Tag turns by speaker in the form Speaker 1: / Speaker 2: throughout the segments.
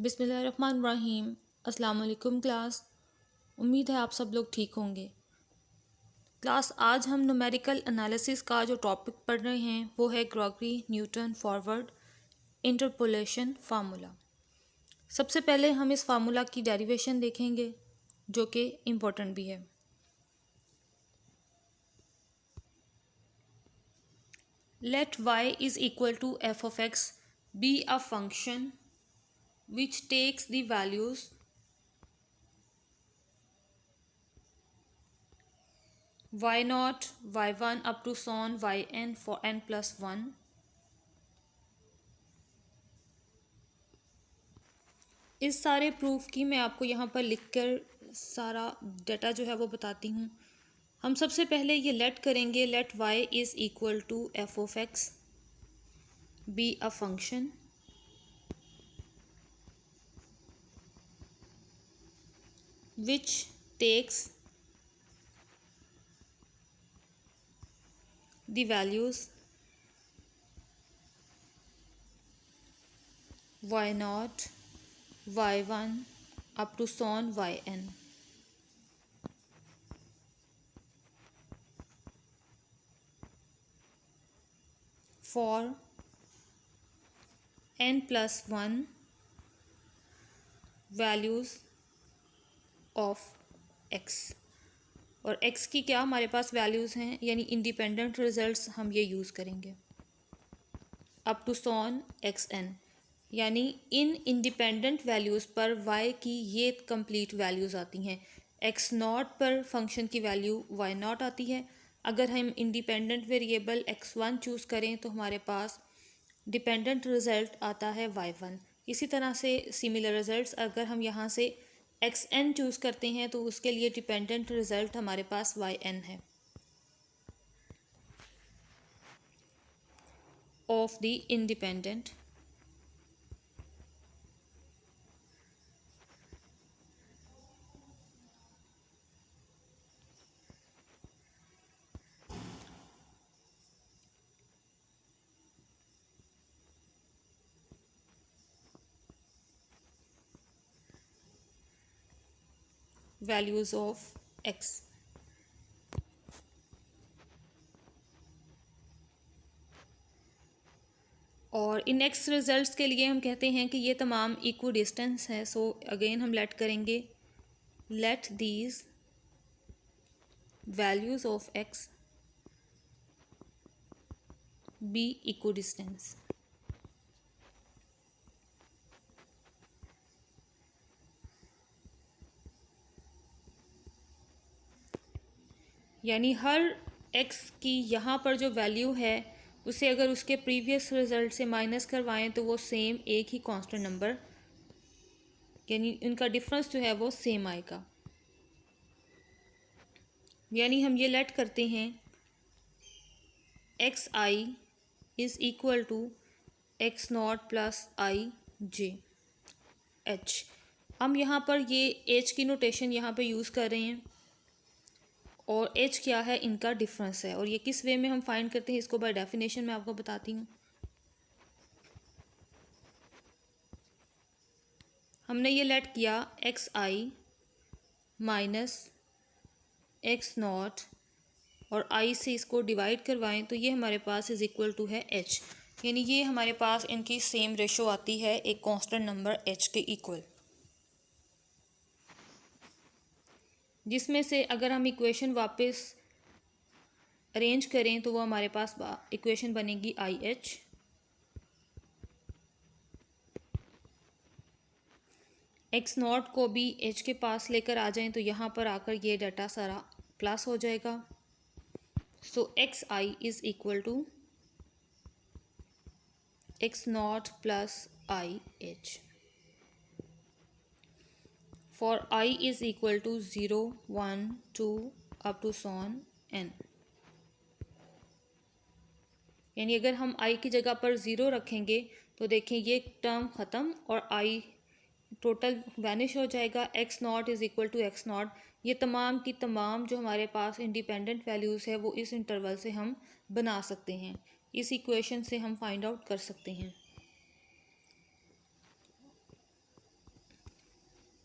Speaker 1: बिस्मिल्लाहिर्रहमानिर्रहीम। अस्सलाम वालेकुम क्लास। उम्मीद है आप सब लोग ठीक होंगे। क्लास आज हम न्यूमेरिकल एनालिसिस का जो टॉपिक पढ़ रहे हैं वो है Gregory Newton forward interpolation formula. सबसे पहले हम इस फार्मूला की डेरिवेशन देखेंगे जो कि इम्पोर्टेंट भी है। Let y is equal to F of X be a function which takes the values y0, y1 up to so on yn for n plus 1. इस सारे प्रूफ की मैं आपको यहाँ पर लिखकर सारा डाटा जो है वो बताती हूँ। हम सबसे पहले ये लेट करेंगे, let y is equal to F of X be a function which takes the values y0, y1 up to so on yn for n plus 1 values of x। और x की क्या हमारे पास वैल्यूज़ हैं, यानी independent results हम ये use करेंगे up to sworn xn, यानी इन इंडिपेंडेंट वैल्यूज़ पर y की ये कंप्लीट वैल्यूज़ आती हैं। x0 पर फंक्शन की वैल्यू y0 आती है। अगर हम इंडिपेंडेंट वेरिएबल x1 चूज़ करें तो हमारे पास डिपेंडेंट रिज़ल्ट आता है y1। इसी तरह से सिमिलर रिज़ल्ट्स अगर हम यहाँ से xn चूज़ करते हैं तो उसके लिए डिपेंडेंट रिज़ल्ट हमारे पास yn है of the independent values of x। और इन x रिजल्ट्स के लिए हम कहते हैं कि ये तमाम इक्वल डिस्टेंस है। सो अगेन हम लेट करेंगे, let these values of x be equal distance. यानी हर x की यहाँ पर जो वैल्यू है उसे अगर उसके प्रीवियस रिज़ल्ट से माइनस करवाएं तो वो सेम एक ही कांस्टेंट नंबर, यानी उनका डिफरेंस जो है वो सेम आएगा। यानी हम ये लेट करते हैं X I is equal to x naught plus I J H. हम यहाँ पर ये एच की नोटेशन यहाँ पे यूज़ कर रहे हैं और एच क्या है, इनका डिफरेंस है। और ये किस वे में हम फाइंड करते हैं इसको बाय डेफिनेशन मैं आपको बताती हूँ। हमने ये लेट किया एक्स आई माइनस एक्स नॉट और आई से इसको डिवाइड करवाएं तो ये हमारे पास इज़ इक्वल टू है एच। यानी ये हमारे पास इनकी सेम रेशो आती है एक कांस्टेंट नंबर एच के इक्वल, जिसमें से अगर हम इक्वेशन वापस अरेंज करें तो वो हमारे पास इक्वेशन बनेगी आई एच एक्स नॉट को भी एच के पास लेकर आ जाएं तो यहाँ पर आकर ये डाटा सारा प्लस हो जाएगा। So x I is equal to x naught plus i h for i is equal to 0 1 2 up to सॉन एन। यानी अगर हम आई की जगह पर ज़ीरो रखेंगे तो देखें ये टर्म ख़त्म और आई टोटल वैनिश हो जाएगा। X naught is equal to x naught. ये तमाम की तमाम जो हमारे पास इंडिपेंडेंट वैल्यूज़ है वो इस इंटरवल से हम बना सकते हैं, इस इक्वेशन से हम फाइंड आउट कर सकते हैं।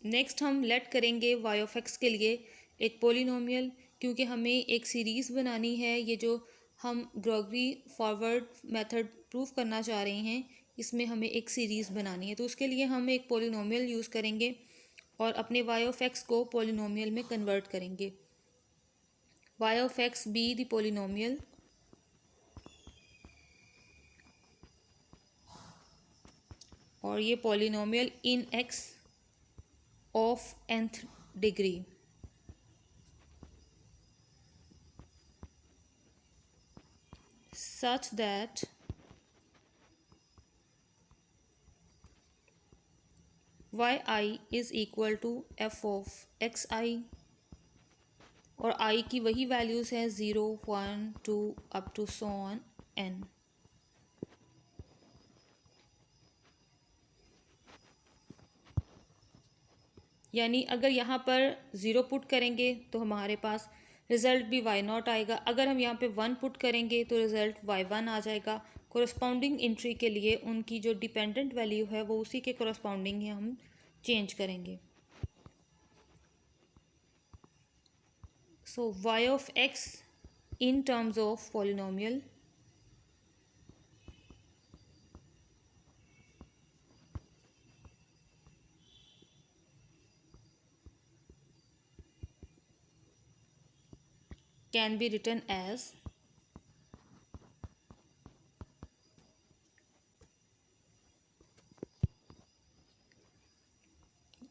Speaker 1: नेक्स्ट हम लेट करेंगे वाई ऑफ एक्स के लिए एक पोलिनोमियल, क्योंकि हमें एक सीरीज़ बनानी है। ये जो हम ग्रोगरी फॉरवर्ड मेथड प्रूव करना चाह रहे हैं, इसमें हमें एक सीरीज़ बनानी है, तो उसके लिए हम एक पोलिनोमियल यूज़ करेंगे और अपने वाई ऑफ एक्स को पोलिनोमियल में कन्वर्ट करेंगे। Y of X be the polynomial और ये polynomial in X of nth degree. Such that yi is equal to f of xi और i की वही वैल्यूज़ हैं 0, 1, 2 up to so on n। यानी अगर यहाँ पर 0 पुट करेंगे तो हमारे पास रिज़ल्ट भी y0 आएगा। अगर हम यहाँ पे 1 पुट करेंगे तो रिज़ल्ट y1 आ जाएगा। कोरस्पॉन्डिंग एंट्री के लिए उनकी जो डिपेंडेंट वैल्यू है वो उसी के कोरस्पॉन्डिंग ही हम चेंज करेंगे। So y of x in terms of polynomial can be written as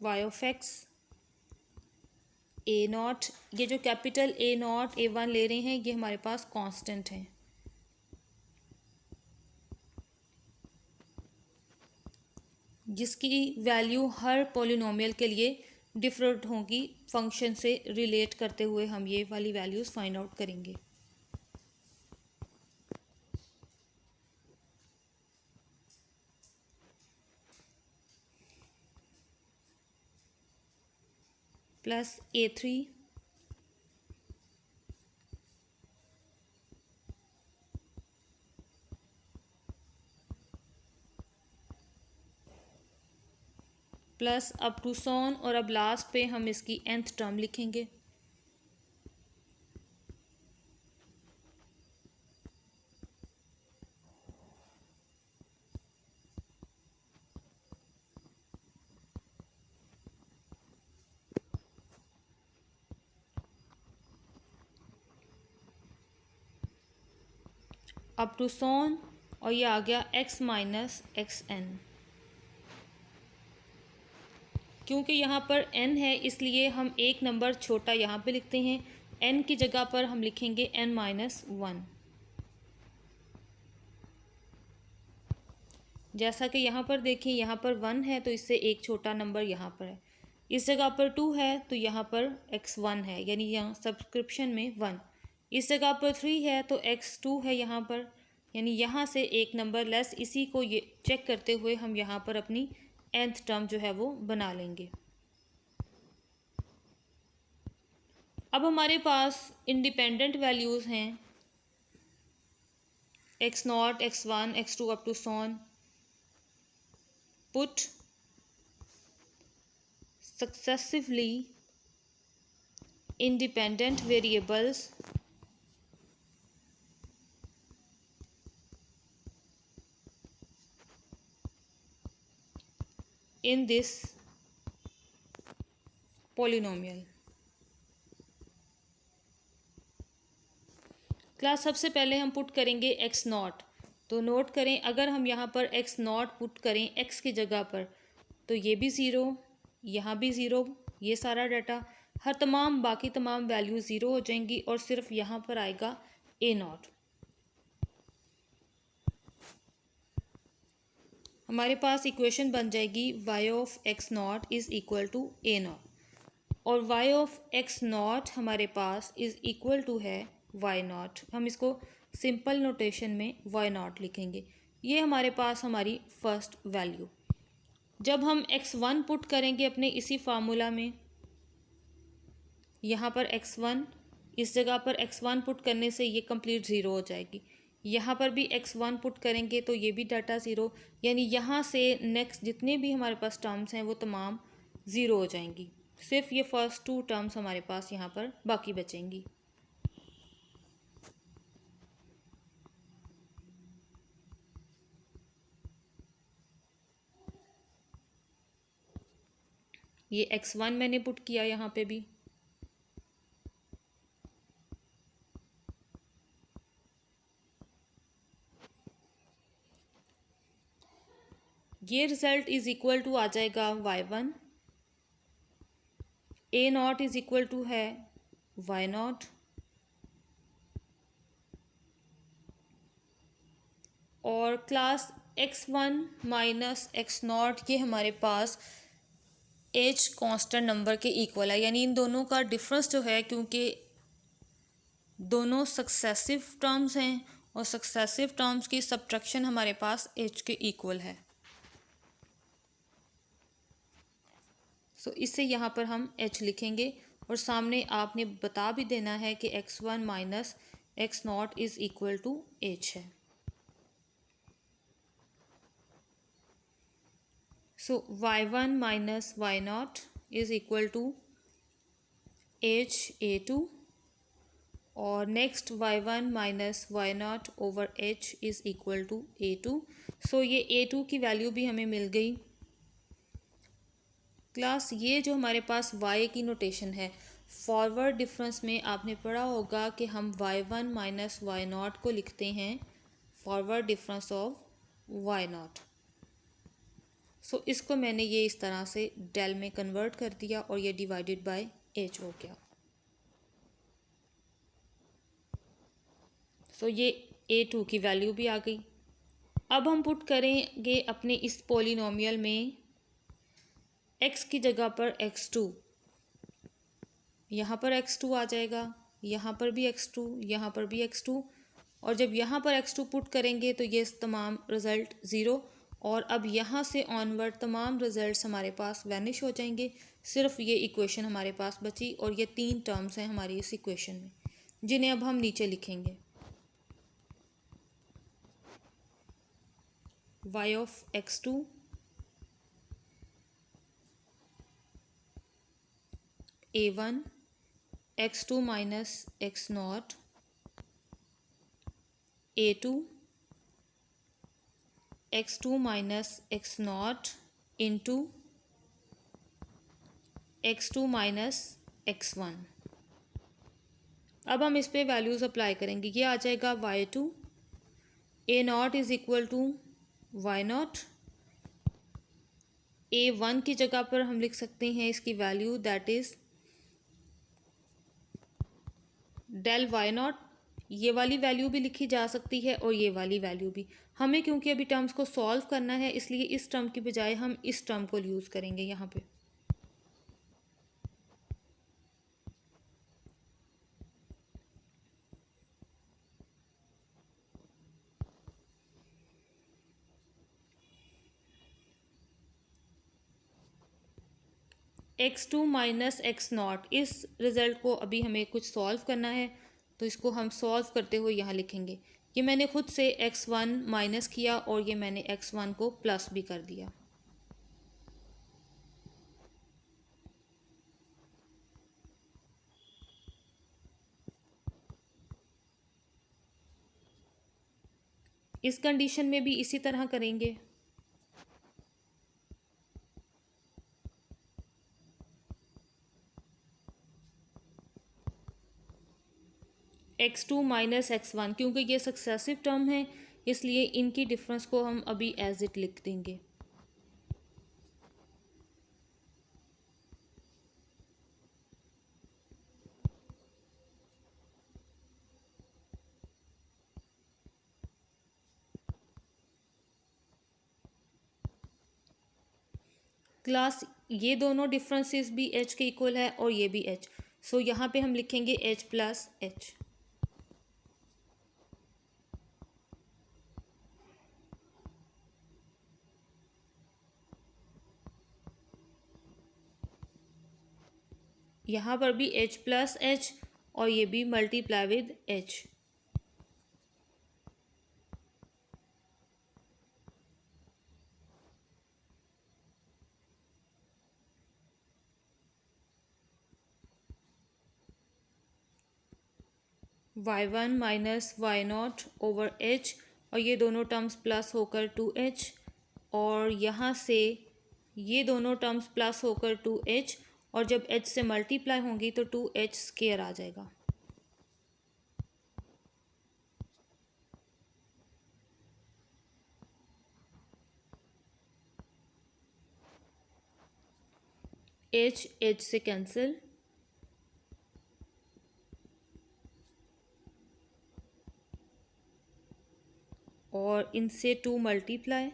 Speaker 1: y of x A not. ये जो कैपिटल ए नॉट A1 ले रहे हैं ये हमारे पास कांस्टेंट है, जिसकी वैल्यू हर पॉलिनोमियल के लिए डिफरेंट होगी। फंक्शन से रिलेट करते हुए हम ये वाली वैल्यूज़ फाइंड आउट करेंगे। Plus A3 plus up to सोन और अब लास्ट पे हम इसकी nth टर्म लिखेंगे। अप टू सोन और ये आ गया x माइनस xn। क्योंकि यहाँ पर n है इसलिए हम एक नंबर छोटा यहाँ पे लिखते हैं। n की जगह पर हम लिखेंगे n माइनस 1। जैसा कि यहाँ पर देखें, यहाँ पर 1 है तो इससे एक छोटा नंबर यहाँ पर है। इस जगह पर 2 है तो यहाँ पर x1 है, यानी यहाँ सब्सक्रिप्शन में 1। इस जगह पर 3 है तो x2 है यहाँ पर, यानी यहाँ से एक नंबर लेस। इसी को ये चेक करते हुए हम यहाँ पर अपनी nth टर्म जो है वो बना लेंगे। अब हमारे पास इंडिपेंडेंट वैल्यूज़ हैं x0, x1, x2 up to so on. Put successively independent variables in this polynomial। Class सबसे पहले हम पुट करेंगे x0। तो नोट करें, अगर हम यहाँ पर x0 पुट करें x की जगह पर तो ये भी 0, यहाँ भी 0, ये सारा डाटा हर तमाम बाकी तमाम वैल्यू 0 हो जाएंगी और सिर्फ यहाँ पर आएगा a0। हमारे पास इक्वेशन बन जाएगी y of x0 is equal to a0 और y ऑफ x0 हमारे पास इज़ इक्वल टू है y0। हम इसको सिंपल नोटेशन में y0 लिखेंगे। ये हमारे पास हमारी फर्स्ट वैल्यू। जब हम x1 पुट करेंगे अपने इसी फार्मूला में, यहाँ पर x1, इस जगह पर x1 पुट करने से ये कंप्लीट 0 हो जाएगी। यहाँ पर भी x1 पुट करेंगे तो ये भी डाटा 0, यानी यहाँ से नेक्स्ट जितने भी हमारे पास टर्म्स हैं वो तमाम ज़ीरो हो जाएंगी। सिर्फ ये फर्स्ट टू टर्म्स हमारे पास यहाँ पर बाकी बचेंगी। ये x1 मैंने पुट किया यहाँ पे भी, ये रिजल्ट इज इक्वल टू आ जाएगा y1, a naught is equal to है y नॉट, और class x1 minus x naught ये हमारे पास h कांस्टेंट नंबर के इक्वल है, यानी इन दोनों का डिफरेंस जो है, क्योंकि दोनों सक्सेसिव टर्म्स हैं और सक्सेसिव टर्म्स की सब्ट्रैक्शन हमारे पास h के इक्वल है। सो इससे यहाँ पर हम h लिखेंगे और सामने आपने बता भी देना है कि x1 minus x naught is equal to h है। So y1 minus Y naught is equal to h a2, और next y1 minus Y naught over h is equal to a2। So ये a2 की value भी हमें मिल गई। Class ये जो हमारे पास y की नोटेशन है, फॉरवर्ड डिफरेंस में आपने पढ़ा होगा कि हम y1 माइनस वाई नॉट को लिखते हैं forward difference of y naught. So इसको मैंने ये इस तरह से डेल में कन्वर्ट कर दिया और ये डिवाइडेड बाय h हो गया। सो ये a2 की वैल्यू भी आ गई। अब हम पुट करेंगे अपने इस पॉलिनोमियल में x की जगह पर x2, यहाँ पर x2 आ जाएगा, यहाँ पर भी x2, यहाँ पर भी x2, और जब यहाँ पर x2 पुट करेंगे तो ये तमाम रिज़ल्ट ज़ीरो, और अब यहाँ से ऑनवर्ड तमाम रिज़ल्ट्स हमारे पास वैनिश हो जाएंगे। सिर्फ ये इक्वेशन हमारे पास बची, और ये तीन टर्म्स हैं हमारी इस इक्वेशन में, जिन्हें अब हम नीचे लिखेंगे। y of x2 a1 x2 minus x not a2 x2 minus x not into x2 minus x1। अब हम इस पे वैल्यूज़ अप्लाई करेंगे। ये आ जाएगा y2 a naught is equal to y naught, a1 की जगह पर हम लिख सकते हैं इसकी value, that is del y naught. ये वाली वैल्यू भी लिखी जा सकती है और ये वाली वैल्यू भी। हमें क्योंकि अभी टर्म्स को सॉल्व करना है, इसलिए इस टर्म की बजाय हम इस टर्म को यूज़ करेंगे यहाँ पे। x2 माइनस एक्स नॉट, इस रिज़ल्ट को अभी हमें कुछ सॉल्व करना है, तो इसको हम सॉल्व करते हुए यहाँ लिखेंगे। ये मैंने खुद से x1 माइनस किया और ये मैंने x1 को प्लस भी कर दिया। इस कंडीशन में भी इसी तरह करेंगे। x2 माइनस x1, क्योंकि ये सक्सेसिव टर्म है इसलिए इनकी डिफरेंस को हम अभी एज इट लिख देंगे। क्लास ये दोनों डिफरेंसेस भी h के इक्वल है और ये भी h। सो यहाँ पे हम लिखेंगे h प्लस h। यहाँ पर भी h प्लस h और ये भी multiply with h। y1 minus Y naught over h, और ये दोनों टर्म्स प्लस होकर 2h, और यहाँ से ये दोनों टर्म्स प्लस होकर 2h, और जब h से मल्टीप्लाई होंगी तो 2h स्क्वायर आ जाएगा। h से कैंसिल, और इनसे 2 मल्टीप्लाई,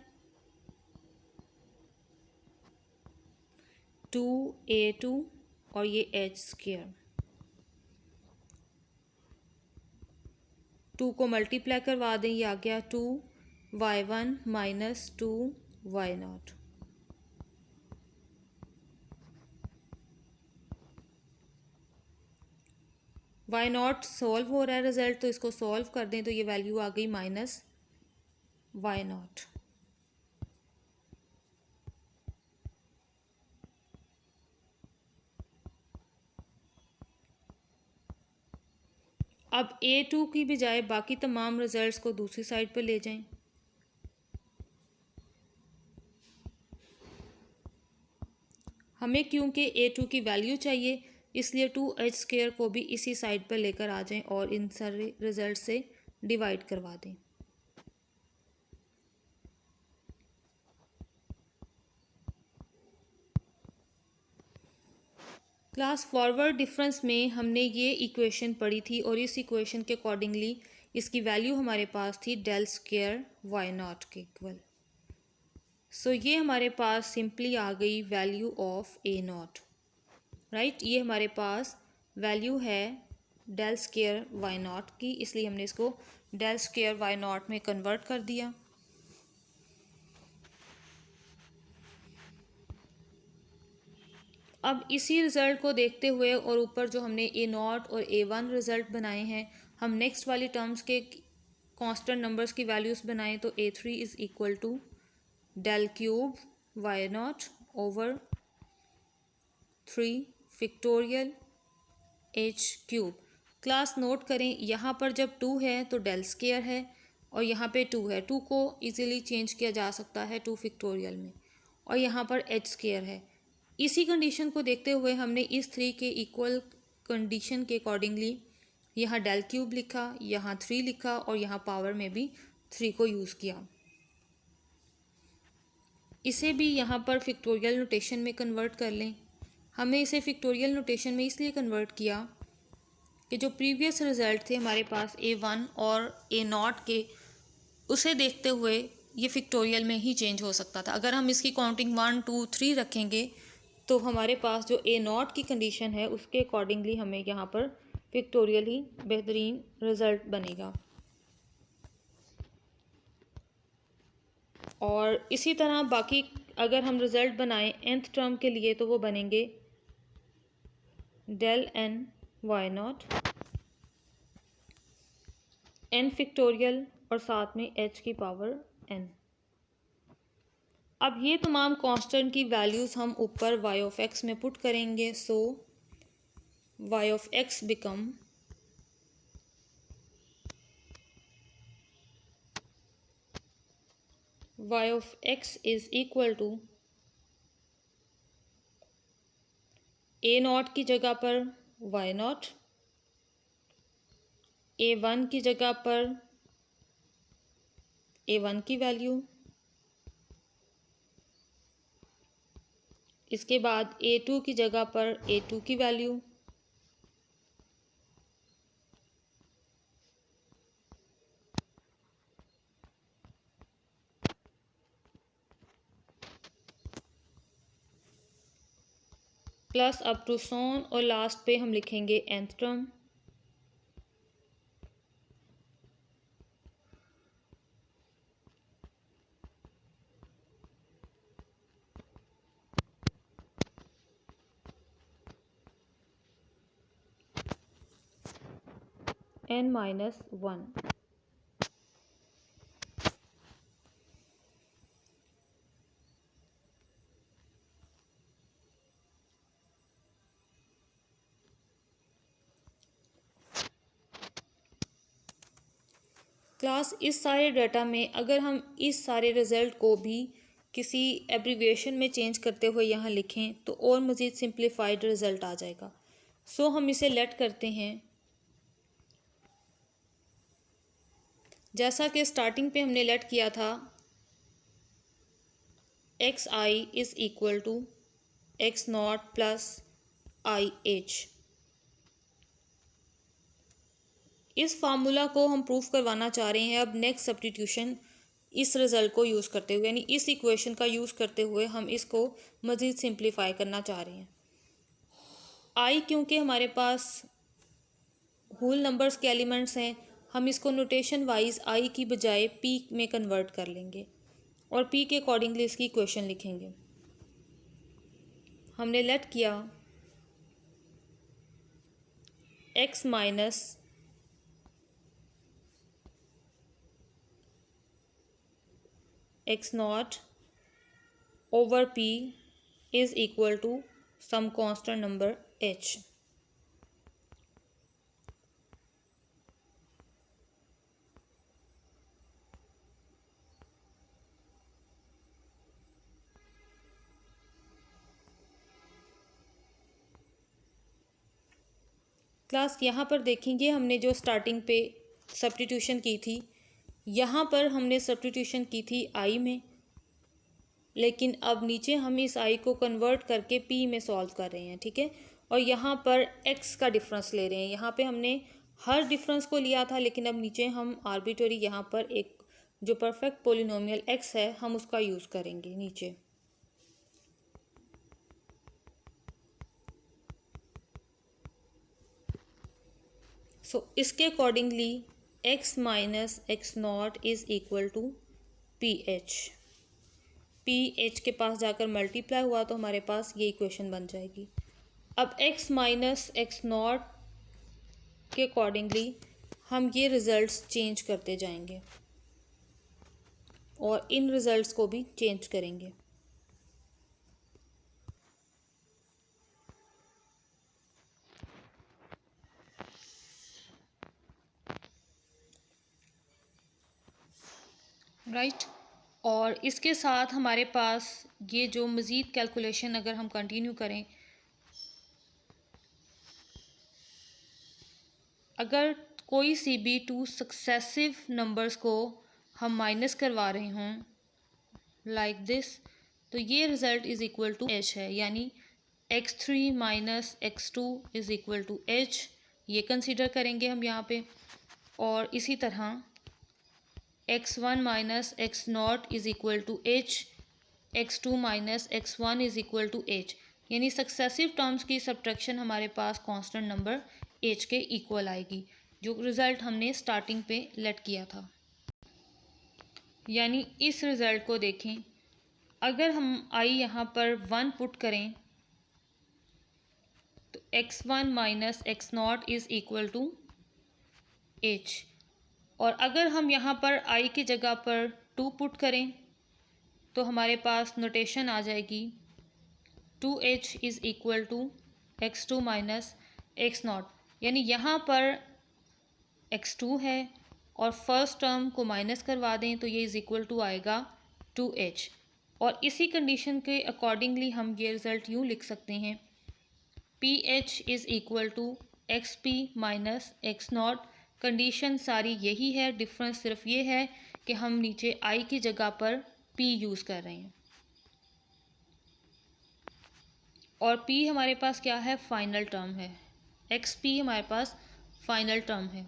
Speaker 1: 2a2, और ये h स्क्वायर, 2 को मल्टीप्लाई करवा दें, ये आ गया 2y1 माइनस 2y नॉट। वाई नॉट सॉल्व हो रहा है रिजल्ट, तो इसको सॉल्व कर दें तो ये वैल्यू आ गई माइनस वाई नॉट। अब A2 की बजाय बाकी तमाम रिजल्ट्स को दूसरी साइड पर ले जाएं। हमें क्योंकि A2 की वैल्यू चाहिए, इसलिए 2h स्क्वायर को भी इसी साइड पर लेकर आ जाएं और इन सारे रिजल्ट से डिवाइड करवा दें। क्लास फॉरवर्ड डिफरेंस में हमने ये इक्वेशन पढ़ी थी, और इस इक्वेशन के अकॉर्डिंगली इसकी वैल्यू हमारे पास थी डेल स्क्वायर वाई नॉट के इक्वल। सो ये हमारे पास सिंपली आ गई value of A not, right. ये हमारे पास वैल्यू है डेल स्क्वायर वाई नॉट की, इसलिए हमने इसको डेल स्क्वायर वाई नॉट में कन्वर्ट कर दिया। अब इसी रिज़ल्ट को देखते हुए और ऊपर जो हमने ए नॉट और A1 रिज़ल्ट बनाए हैं, हम नेक्स्ट वाली टर्म्स के कांस्टेंट नंबर्स की वैल्यूज़ बनाएं तो A3 is equal to del cube y naught over 3 factorial h cube. Class note करें, यहाँ पर जब 2 है तो डेल स्क्वायर है, और यहाँ पे 2 है, 2 को इजीली चेंज किया जा सकता है 2 फैक्टोरियल में, और यहाँ पर h स्क्वायर है। इसी कंडीशन को देखते हुए हमने इस 3 के इक्वल कंडीशन के अकॉर्डिंगली यहाँ डेल क्यूब लिखा, यहाँ 3 लिखा, और यहाँ पावर में भी 3 को यूज़ किया। इसे भी यहाँ पर फैक्टोरियल नोटेशन में कन्वर्ट कर लें। हमने इसे फैक्टोरियल नोटेशन में इसलिए कन्वर्ट किया कि जो प्रीवियस रिज़ल्ट थे हमारे पास A1 और A नॉट के, उसे देखते हुए ये फैक्टोरियल में ही चेंज हो सकता था। अगर हम इसकी काउंटिंग 1 2 3 रखेंगे तो हमारे पास जो A नॉट की कंडीशन है उसके अकॉर्डिंगली हमें यहाँ पर फैक्टोरियल ही बेहतरीन रिज़ल्ट बनेगा। और इसी तरह बाकी अगर हम रिज़ल्ट बनाएं nth टर्म के लिए तो वो बनेंगे del n y naught n factorial और साथ में h की पावर n। अब ये तमाम कांस्टेंट की वैल्यूज़ हम ऊपर y ऑफ x में पुट करेंगे। So y of x become y of x is equal to a naught की जगह पर y नॉट, A1 की जगह पर A1 की वैल्यू, इसके बाद A2 की जगह पर A2 की वैल्यू, प्लस अप टू सोन, और लास्ट पे हम लिखेंगे nth टर्म। n-1। क्लास इस सारे डाटा में अगर हम इस सारे रिज़ल्ट को भी किसी एब्रीविएशन में चेंज करते हुए यहाँ लिखें तो और मज़ीद सिंप्लीफाइड रिज़ल्ट आ जाएगा। सो हम इसे लेट करते हैं। जैसा कि स्टार्टिंग पे हमने लेट किया था, x I is equal to x naught plus i h. इस फार्मूला को हम प्रूफ करवाना चाह रहे हैं अब नेक्स्ट सब्स्टिट्यूशन इस रिज़ल्ट को यूज़ करते हुए, यानी इस इक्वेशन का यूज़ करते हुए हम इसको मज़ीद सिंप्लीफाई करना चाह रहे हैं। आई क्योंकि हमारे पास होल नंबर्स के एलिमेंट्स हैं, हम इसको नोटेशन वाइज आई की बजाय पी में कन्वर्ट कर लेंगे और पी के अकॉर्डिंगली इसकी इक्वेशन लिखेंगे। हमने लेट किया x minus x not over P is equal to some constant number H. Class यहाँ पर देखेंगे हमने जो स्टार्टिंग पे सब्स्टिट्यूशन की थी, यहाँ पर हमने सब्स्टिट्यूशन की थी आई में, लेकिन अब नीचे हम इस आई को कन्वर्ट करके पी में सॉल्व कर रहे हैं, ठीक है। और यहाँ पर एक्स का डिफरेंस ले रहे हैं। यहाँ पे हमने हर डिफरेंस को लिया था, लेकिन अब नीचे हम आर्बिट्ररी यहाँ पर एक जो परफेक्ट पोलिनोमियल एक्स है हम उसका यूज़ करेंगे नीचे। इसके accordingly x minus x naught is equal to p h. P h के पास जाकर मल्टीप्लाई हुआ तो हमारे पास ये इक्वेशन बन जाएगी। अब एक्स माइनस एक्स नॉट के अकॉर्डिंगली हम ये रिज़ल्ट्स चेंज करते जाएंगे और इन रिज़ल्ट्स को भी चेंज करेंगे। राइट। और इसके साथ हमारे पास ये जो मज़ीद कैलकुलेशन अगर हम कंटिन्यू करें, अगर कोई सी भी टू सक्सेसिव नंबर्स को हम माइनस करवा रहे हों लाइक दिस, तो ये result is equal to h है, यानी x3 minus x2 is equal to h. ये कंसीडर करेंगे हम यहाँ पे। और इसी तरह x1 minus x naught is equal to h, x2 minus x1 is equal to h, यानी सक्सेसिव टर्म्स की सब्ट्रैक्शन हमारे पास कांस्टेंट नंबर एच के इक्वल आएगी, जो रिज़ल्ट हमने स्टार्टिंग पे लेट किया था। यानी इस रिज़ल्ट को देखें, अगर हम आई यहाँ पर 1 पुट करें तो x1 minus x naught is equal to h, और अगर हम यहाँ पर आई की जगह पर 2 पुट करें तो हमारे पास नोटेशन आ जाएगी 2h is equal to x2 minus x naught, यानी यहाँ पर x2 है और फर्स्ट टर्म को माइनस करवा दें तो ये इज़ इक्वल टू आएगा 2h। और इसी कंडीशन के अकॉर्डिंगली हम ये रिज़ल्ट यूँ लिख सकते हैं ph is equal to xp minus x naught. Condition सारी यही है, डिफरेंस सिर्फ ये है कि हम नीचे i की जगह पर p यूज़ कर रहे हैं और p हमारे पास क्या है, फाइनल टर्म है। xp हमारे पास फाइनल टर्म है।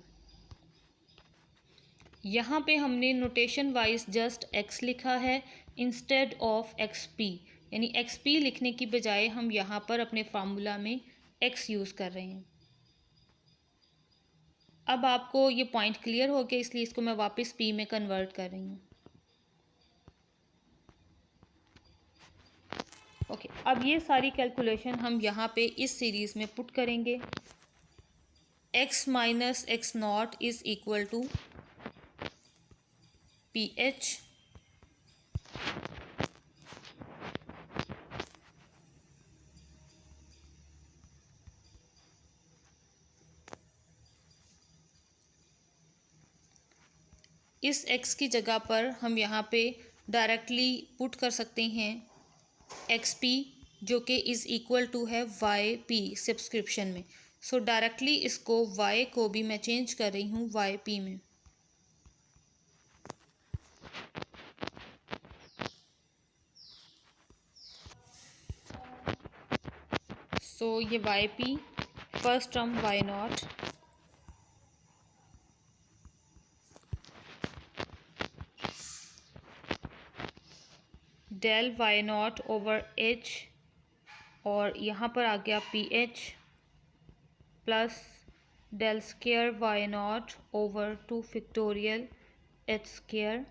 Speaker 1: यहाँ पे हमने नोटेशन वाइज जस्ट x लिखा है इंस्टेड ऑफ xp, यानी xp लिखने की बजाय हम यहाँ पर अपने फार्मूला में x यूज़ कर रहे हैं। अब आपको ये पॉइंट क्लियर हो गया, इसलिए इसको मैं वापस p में कन्वर्ट कर रही हूँ। ओके, अब ये सारी कैलकुलेशन हम यहाँ पे इस सीरीज़ में पुट करेंगे। x minus x naught is equal to p h, इस x की जगह पर हम यहाँ पे डायरेक्टली पुट कर सकते हैं XP, जो कि इज़ इक्वल टू है YP सब्सक्रिप्शन में। सो डायरेक्टली इसको y को भी मैं चेंज कर रही हूँ YP में। सो ये YP, first term Y0 del Y0 over H, और यहाँ पर आ गया PH plus del square Y0 over 2 factorial H square,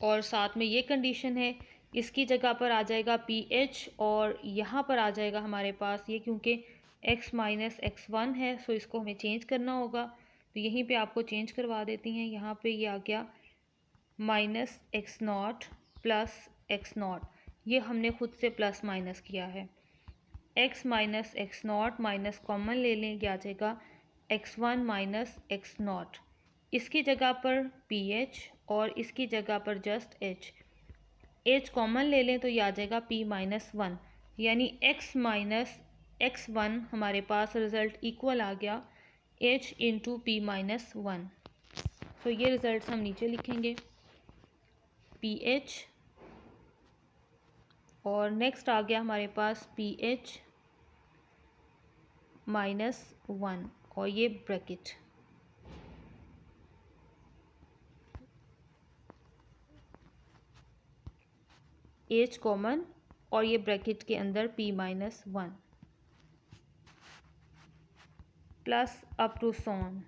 Speaker 1: और साथ में ये कंडीशन है इसकी जगह पर आ जाएगा PH, और यहाँ पर आ जाएगा हमारे पास ये, क्योंकि x माइनस x1 है, सो इसको हमें चेंज करना होगा। तो यहीं पे आपको चेंज करवा देती हैं। यहाँ पे ये आ गया माइनस x0 प्लस x0, ये हमने खुद से प्लस माइनस किया है। x minus x0 minus common ले लें, क्या आ जाएगा x1 माइनस x0। इसकी जगह पर PH और इसकी जगह पर जस्ट H कॉमन ले लें तो ये आ जाएगा P माइनस 1, यानी x माइनस x1 हमारे पास रिज़ल्ट इक्वल आ गया H इंटू P माइनस 1। तो ये रिज़ल्ट हम नीचे लिखेंगे PH, और नेक्स्ट आ गया हमारे पास PH माइनस 1 और ये ब्रैकेट, H कॉमन और ये ब्रैकेट के अंदर P minus 1 plus up to so on.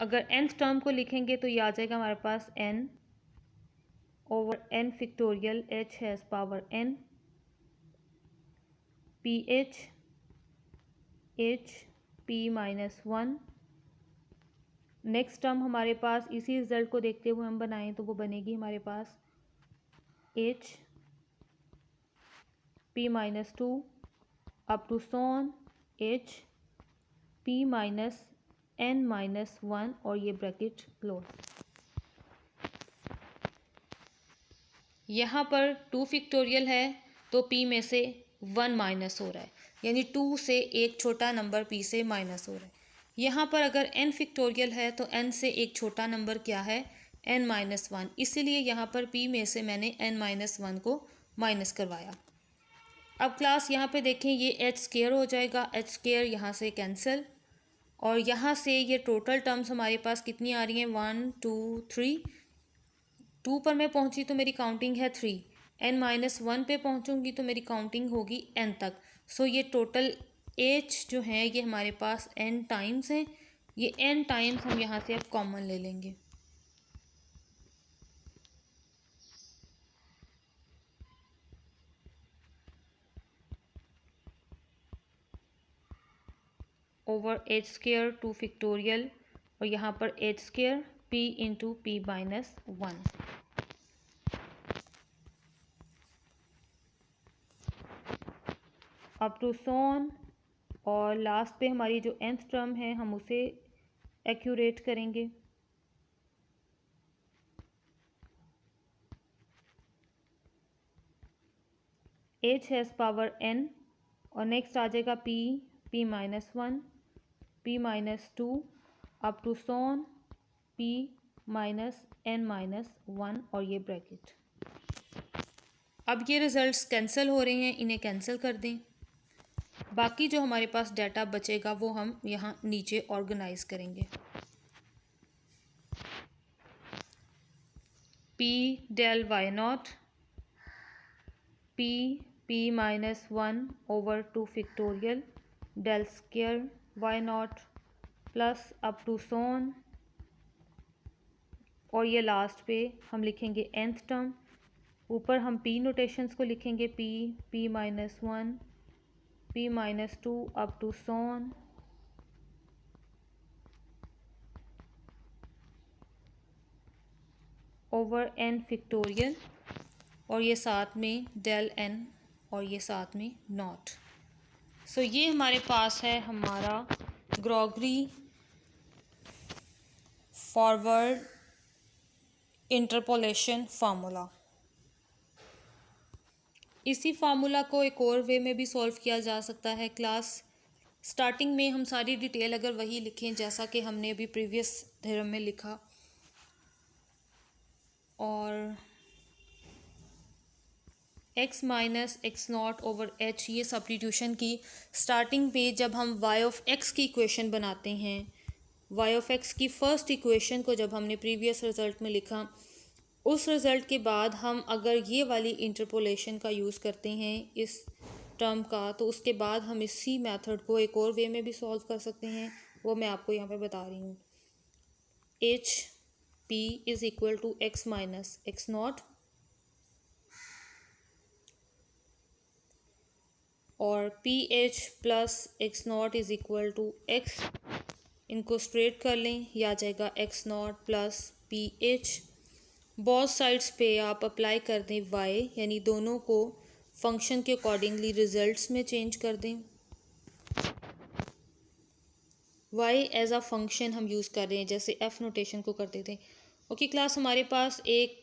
Speaker 1: अगर nth टर्म को लिखेंगे तो ये आ जाएगा हमारे पास n over n factorial h has power n PH H P minus 1। Next term हमारे पास इसी रिज़ल्ट को देखते हुए हम बनाएं तो वो बनेगी हमारे पास H P minus 2 up to so on H P minus n minus 1 और ये ब्रैकेट क्लोज। यहाँ पर 2 फैक्टोरियल है तो P में से 1 माइनस हो रहा है, यानी 2 से एक छोटा नंबर P से माइनस हो रहा है। यहाँ पर अगर n फैक्टोरियल है तो n से एक छोटा नंबर क्या है n माइनस 1, इसीलिए यहाँ पर P में से मैंने n माइनस 1 को माइनस करवाया। अब क्लास यहाँ पे देखें, ये h स्क्वायर हो जाएगा, h स्क्वायर यहाँ से कैंसिल, और यहाँ से ये टोटल टर्म्स हमारे पास कितनी आ रही हैं 1 2 3। 2 पर मैं पहुँची तो मेरी काउंटिंग है 3, n माइनस 1 पे पहुँचूँगी तो मेरी काउंटिंग होगी n तक। सो ये टोटल h जो है ये हमारे पास n टाइम्स हैं, ये n टाइम्स हम यहाँ से अब कॉमन ले लेंगे। ओवर h स्क्वायर 2 फैक्टोरियल और यहाँ पर h square p into P minus 1। Up to so on, और लास्ट पे हमारी जो nth टर्म है हम उसे एक्यूरेट करेंगे। h हैज़ पावर n, और नेक्स्ट आ जाएगा p minus 1 P minus 2 up to so on P minus n minus 1 और ये ब्रैकेट। अब ये रिज़ल्ट्स कैंसिल हो रहे हैं, इन्हें कैंसिल कर दें। बाकी जो हमारे पास डाटा बचेगा वो हम यहाँ नीचे ऑर्गेनाइज करेंगे। P del Y0 P minus 1 over 2 factorial del square Y0 plus up to so on, और ये लास्ट पे हम लिखेंगे nth टर्म। ऊपर हम P नोटेशंस को लिखेंगे P minus 1 P minus 2 up to so on, over n factorial, और ये साथ में डेल n और ये साथ में नॉट। सो ये हमारे पास है हमारा ग्रॉगरी फॉरवर्ड इंटरपोलेशन फार्मूला। इसी फार्मूला को एक और वे में भी सॉल्व किया जा सकता है। क्लास स्टार्टिंग में हम सारी डिटेल अगर वही लिखें जैसा कि हमने अभी प्रीवियस थ्योरम में लिखा, और x minus x not over h, ये सब्स्टिट्यूशन की स्टार्टिंग पे जब हम y ऑफ x की इक्वेशन बनाते हैं, y ऑफ x की फर्स्ट इक्वेशन को जब हमने प्रीवियस रिज़ल्ट में लिखा, उस रिज़ल्ट के बाद हम अगर ये वाली इंटरपोलेशन का यूज़ करते हैं इस टर्म का, तो उसके बाद हम इसी मेथड को एक और वे में भी सॉल्व कर सकते हैं। वो मैं आपको यहाँ पे बता रही हूँ। H p is equal to x minus x naught, और p h plus x naught is equal to x, इनको स्ट्रेट कर लें, यह आ जाएगा x naught plus p h. Both sides पे आप अप्लाई कर दें y, यानी दोनों को फंक्शन के अकॉर्डिंगली रिजल्ट्स में चेंज कर दें। y एज अ फंक्शन हम यूज़ कर रहे हैं, जैसे f नोटेशन को करते थे। ओके क्लास, हमारे पास एक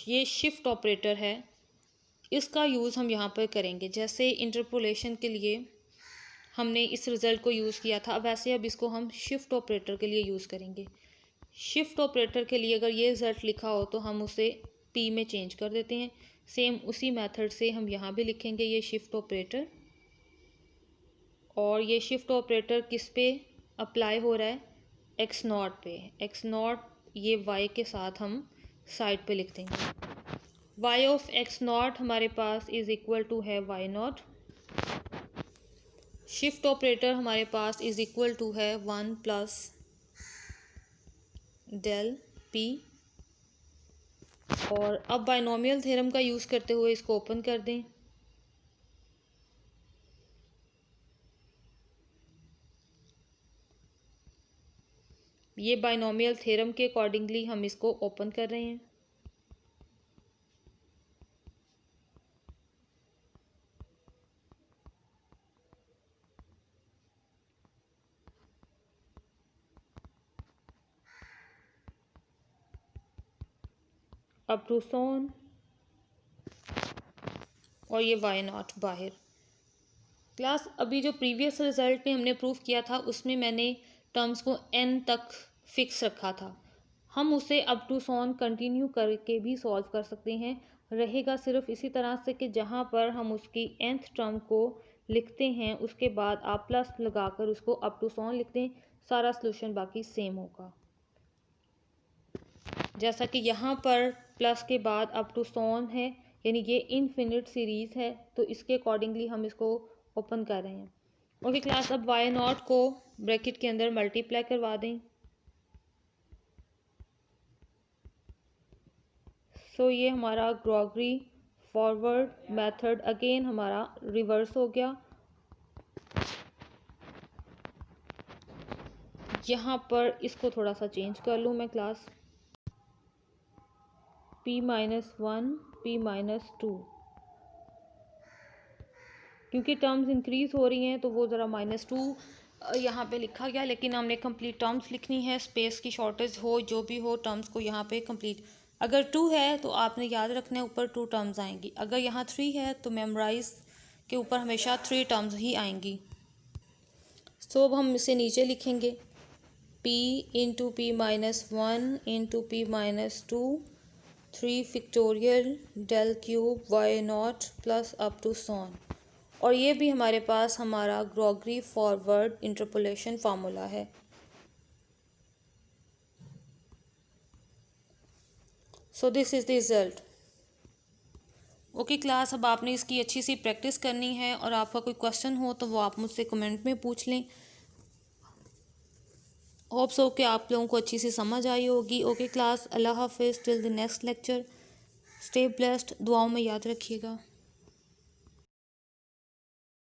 Speaker 1: ये शिफ्ट ऑपरेटर है, इसका यूज़ हम यहाँ पर करेंगे। जैसे इंटरपोलेशन के लिए हमने इस रिज़ल्ट को यूज़ किया था, वैसे अब इसको हम शिफ्ट ऑपरेटर के लिए यूज़ करेंगे। शिफ्ट ऑपरेटर के लिए अगर ये रिज़ल्ट लिखा हो तो हम उसे p में चेंज कर देते हैं। सेम उसी मेथड से हम यहाँ भी लिखेंगे ये शिफ्ट ऑपरेटर, और ये शिफ्ट ऑपरेटर किस पे अप्लाई हो रहा है, एक्स नॉट पे। एक्स नॉट ये y के साथ हम साइड पे लिख देंगे। y ऑफ एक्स नॉट हमारे पास इज़ इक्वल टू है y नॉट। शिफ्ट ऑपरेटर हमारे पास इज़ इक्वल टू है 1 प्लस डेल p, और अब बाइनोमियल थ्योरम का यूज़ करते हुए इसको ओपन कर दें। ये बाइनोमियल थ्योरम के अकॉर्डिंगली हम इसको ओपन कर रहे हैं। अप टू सोन, और ये वाई नॉट बाहर। क्लास अभी जो प्रीवियस रिजल्ट में हमने प्रूफ किया था उसमें मैंने टर्म्स को n तक फिक्स रखा था, हम उसे अप टू सोन कंटिन्यू करके भी सॉल्व कर सकते हैं। रहेगा सिर्फ इसी तरह से कि जहाँ पर हम उसकी nth टर्म को लिखते हैं उसके बाद आप प्लस लगाकर उसको अप टू सोन लिख दें, सारा सॉल्यूशन बाकी सेम होगा। जैसा कि यहाँ पर प्लस के बाद अप टू सोन है, यानी ये इनफिनिट सीरीज़ है, तो इसके अकॉर्डिंगली हम इसको ओपन कर रहे हैं। ओके क्लास, अब वाई नॉट को ब्रैकेट के अंदर मल्टीप्लाई करवा दें। सो ये हमारा ग्रॉगरी फॉरवर्ड मेथड अगेन हमारा रिवर्स हो गया। यहाँ पर इसको थोड़ा सा चेंज कर लूँ मैं class, p minus 1 p minus 2, क्योंकि टर्म्स इंक्रीज़ हो रही हैं तो वो ज़रा माइनस 2 यहाँ पे लिखा गया, लेकिन हमने कंप्लीट टर्म्स लिखनी है। स्पेस की शॉर्टेज हो जो भी हो, टर्म्स को यहाँ पे कंप्लीट, अगर 2 है तो आपने याद रखना है ऊपर 2 टर्म्स आएंगी, अगर यहाँ 3 है तो मेमोराइज के ऊपर हमेशा 3 टर्म्स ही आएंगी। सो अब हम इसे नीचे लिखेंगे, p into p minus 1 into p minus 2 3 factorial del cube y naught plus up to सोन, और ये भी हमारे पास हमारा ग्रॉगरी फॉरवर्ड इंटरपोलेशन फार्मूला है। So this is the result. Okay class, अब आपने इसकी अच्छी सी प्रैक्टिस करनी है, और आपका कोई क्वेश्चन हो तो वो आप मुझसे कमेंट में पूछ लें। होप सो कि आप लोगों को अच्छी सी समझ आई होगी। ओके क्लास, अल्लाह हाफिज़, till the next lecture, stay blessed, दुआओं में याद रखिएगा।